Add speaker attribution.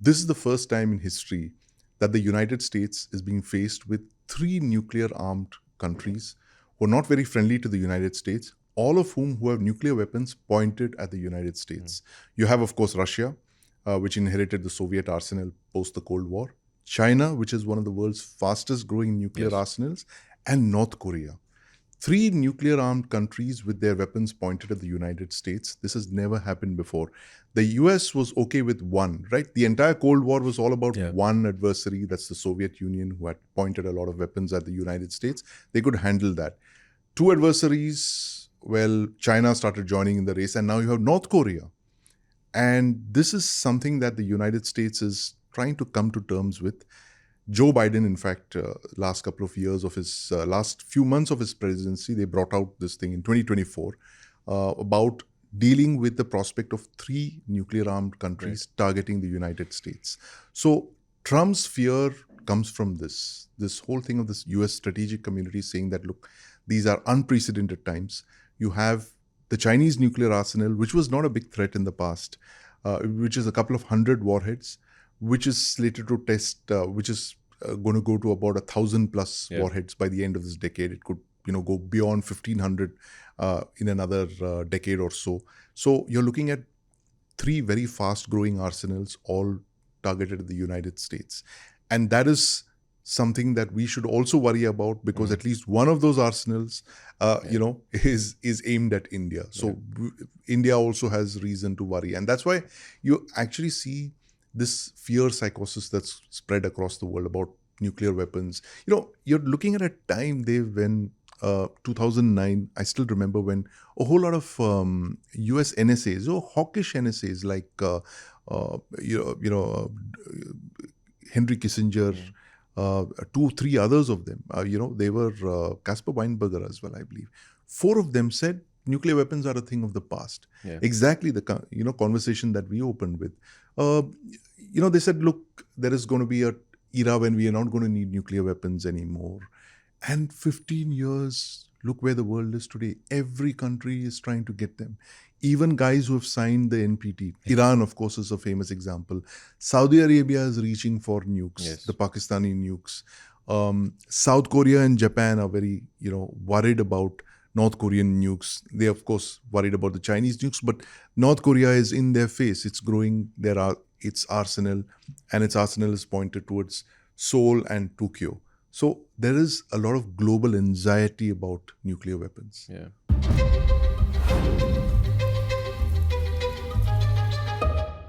Speaker 1: This is the first time in history that the United States is being faced with three nuclear-armed countries who are not very friendly to the United States, all of whom who have nuclear weapons pointed at the United States. You have, of course, Russia, which inherited the Soviet arsenal post the Cold War, China, which is one of the world's fastest growing nuclear arsenals, and North Korea. Three nuclear-armed countries with their weapons pointed at the United States. This has never happened before. The US was okay with one, right? The entire Cold War was all about one adversary. That's the Soviet Union, who had pointed a lot of weapons at the United States. They could handle that. Two adversaries, well, China started joining in the race, and now you have North Korea. And this is something that the United States is trying to come to terms with. Joe Biden, in fact, last couple of years of his, last few months of his presidency, they brought out this thing in 2024 about dealing with the prospect of three nuclear-armed countries targeting the United States. So Trump's fear comes from this whole thing of this US strategic community saying that, look, these are unprecedented times. You have the Chinese nuclear arsenal, which was not a big threat in the past, which is a couple of hundred warheads, which is slated to test, which is going to go to about 1,000 plus warheads by the end of this decade. It could, go beyond 1,500 in another decade or so. So you're looking at three very fast-growing arsenals, all targeted at the United States, and that is something that we should also worry about, because at least one of those arsenals, is aimed at India. So India also has reason to worry, and that's why you actually see this fear psychosis that's spread across the world about nuclear weapons. You're looking at a time, Dave, when 2009, I still remember when a whole lot of US NSAs, hawkish NSAs like, Henry Kissinger, 2-3 others of them, they were Caspar Weinberger as well, I believe. 4 of them said nuclear weapons are a thing of the past. Exactly the conversation that we opened with. They said, look, there is going to be a era when we are not going to need nuclear weapons anymore. And 15 years, look where the world is today. Every country is trying to get them. Even guys who have signed the NPT. Iran, of course, is a famous example. Saudi Arabia is reaching for nukes, the Pakistani nukes. South Korea and Japan are very, worried about North Korean nukes. They, of course, worried about the Chinese nukes, but North Korea is in their face. It's growing its arsenal, and its arsenal is pointed towards Seoul and Tokyo. So there is a lot of global anxiety about nuclear weapons.
Speaker 2: Yeah.